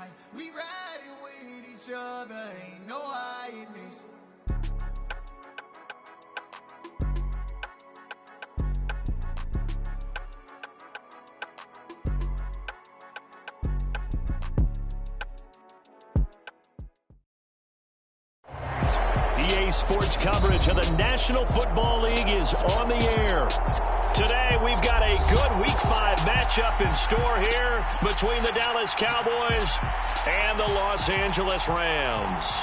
like we riding with each other, ain't no hiding this. EA Sports coverage of the National Football League is on the air. Today, we've got a good Week 5 matchup in store here between the Dallas Cowboys and the Los Angeles Rams.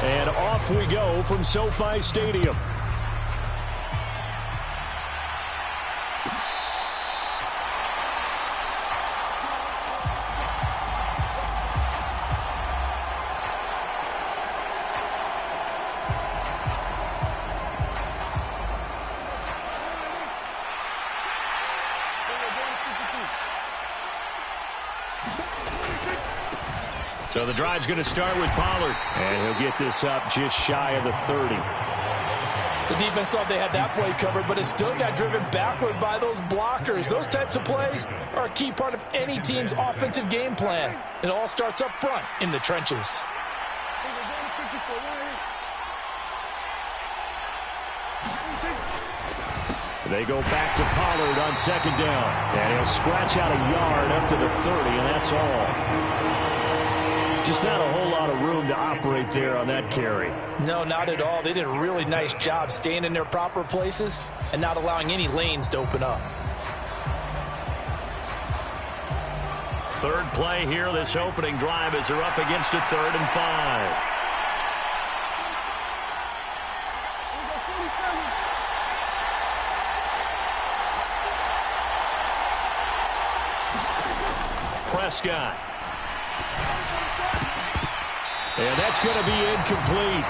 And off we go from SoFi Stadium. So the drive's going to start with Pollard. And he'll get this up just shy of the 30. The defense thought they had that play covered, but it still got driven backward by those blockers. Those types of plays are a key part of any team's offensive game plan. It all starts up front in the trenches. They go back to Pollard on second down. And he'll scratch out a yard up to the 30, and that's all. Just not a whole lot of room to operate there on that carry. No, not at all. They did a really nice job staying in their proper places and not allowing any lanes to open up. Third play here, this opening drive, as they're up against a 3rd and 5. Prescott. And that's going to be incomplete.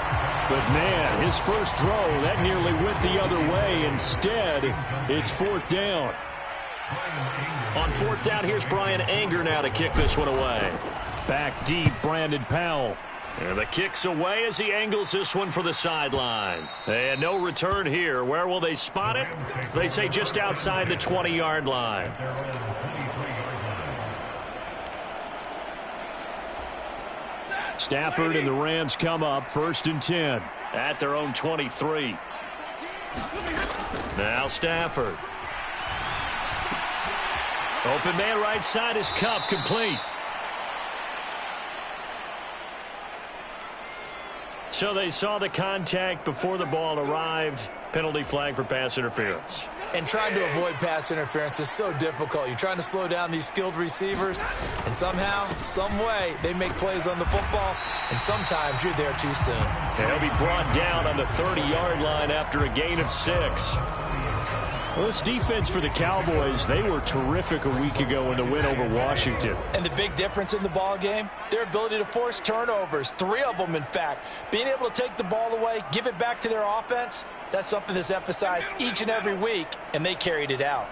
But, man, his first throw, that nearly went the other way. Instead, it's 4th down. On 4th down, here's Brian Anger now to kick this one away. Back deep, Brandon Powell. And the kick's away as he angles this one for the sideline. And no return here. Where will they spot it? They say just outside the 20-yard line. Stafford and the Rams come up 1st and 10 at their own 23. Now Stafford. Open man right side is Kupp, complete. So they saw the contact before the ball arrived. Penalty flag for pass interference. And trying to avoid pass interference is so difficult. You're trying to slow down these skilled receivers, and somehow, some way, they make plays on the football, and sometimes you're there too soon. And he'll be brought down on the 30-yard line after a gain of 6. Well, this defense for the Cowboys, they were terrific a week ago in the win over Washington. And the big difference in the ball game, their ability to force turnovers, 3 of them, in fact. Being able to take the ball away, give it back to their offense, that's something that's emphasized each and every week, and they carried it out.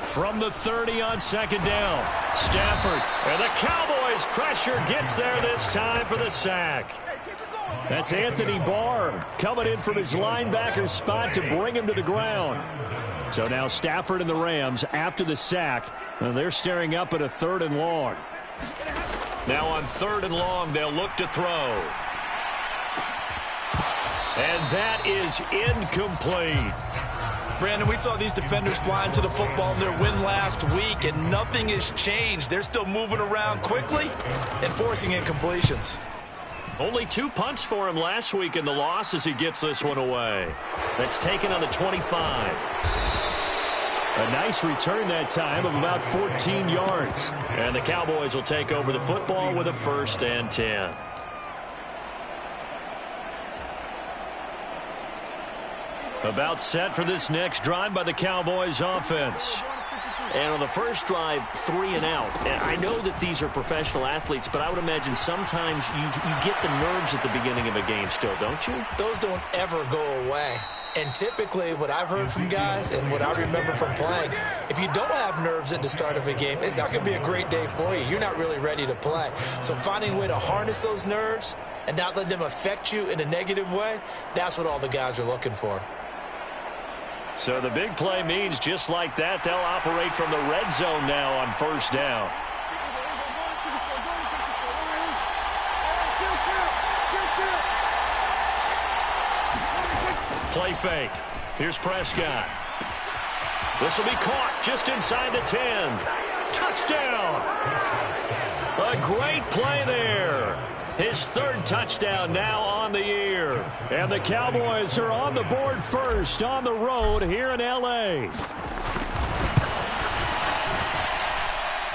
From the 30 on 2nd down, Stafford. And the Cowboys pressure gets there this time for the sack. That's Anthony Barr coming in from his linebacker spot to bring him to the ground. So now Stafford and the Rams, after the sack, they're staring up at a 3rd and long. Now on 3rd and long, they'll look to throw. And that is incomplete. Brandon, we saw these defenders flying to the football in their win last week, and nothing has changed. They're still moving around quickly and forcing incompletions. Only 2 punts for him last week in the loss as he gets this one away. That's taken on the 25. A nice return that time of about 14 yards. And the Cowboys will take over the football with a 1st and 10. About set for this next drive by the Cowboys offense. And on the first drive, 3 and out. And I know that these are professional athletes, but I would imagine sometimes you get the nerves at the beginning of a game still, don't you? Those don't ever go away. And typically what I've heard from guys and what I remember from playing, if you don't have nerves at the start of a game, it's not going to be a great day for you. You're not really ready to play. So finding a way to harness those nerves and not let them affect you in a negative way, that's what all the guys are looking for. So the big play means just like that, they'll operate from the red zone now on first down. Play fake. Here's Prescott. This will be caught just inside the 10. Touchdown. A great play there. His third touchdown now on the year. And the Cowboys are on the board first on the road here in L.A.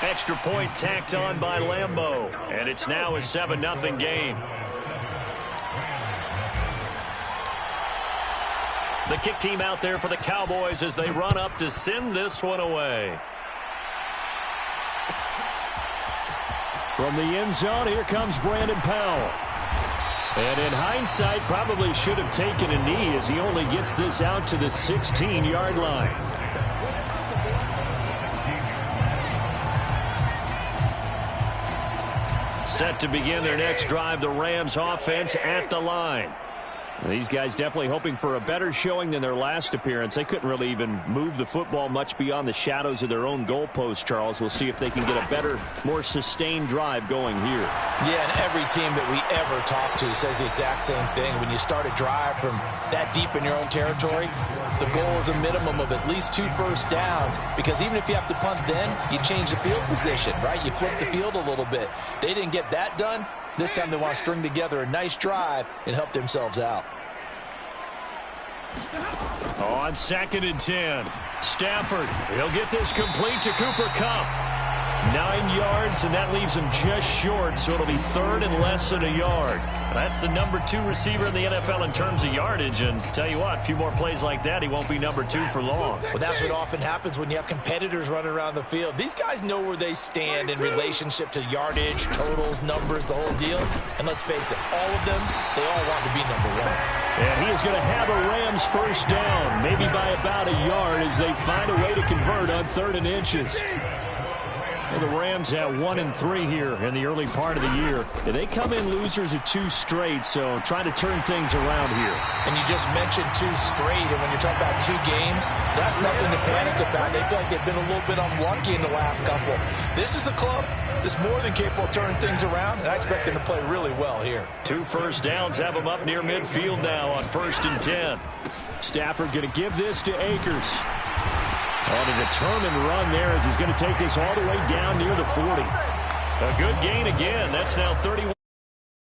Extra point tacked on by Lambeau. And it's now a 7-0 game. The kick team out there for the Cowboys as they run up to send this one away. From the end zone, here comes Brandon Powell. And in hindsight, probably should have taken a knee as he only gets this out to the 16-yard line. Set to begin their next drive, the Rams offense at the line. These guys definitely hoping for a better showing than their last appearance. They couldn't really even move the football much beyond the shadows of their own goalpost, Charles. We'll see if they can get a better, more sustained drive going here. Yeah, and every team that we ever talk to says the exact same thing. When you start a drive from that deep in your own territory, the goal is a minimum of at least 2 first downs, because even if you have to punt then, you change the field position, right? You flip the field a little bit. They didn't get that done. This time they want to string together a nice drive and help themselves out. On 2nd and 10, Stafford, he'll get this complete to Cooper Kupp. 9 yards, and that leaves him just short, so it'll be 3rd and less than a yard. That's the number 2 receiver in the NFL in terms of yardage, and tell you what, a few more plays like that, he won't be number 2 for long. Well, that's what often happens when you have competitors running around the field. These guys know where they stand in relationship to yardage, totals, numbers, the whole deal. And let's face it, all of them, they all want to be number 1. And he is going to have a Rams first down, maybe by about a yard as they find a way to convert on 3rd and inches. Well, the Rams at 1-3 here in the early part of the year. They come in losers of 2 straight, so trying to turn things around here. And you just mentioned 2 straight, and when you're talking about 2 games, that's nothing to panic about. They feel like they've been a little bit unlucky in the last couple. This is a club that's more than capable of turning things around, and I expect them to play really well here. 2 first downs have them up near midfield now on 1st and 10. Stafford going to give this to Akers. On a determined run there as he's going to take this all the way down near the 40. A good gain again. That's now 31.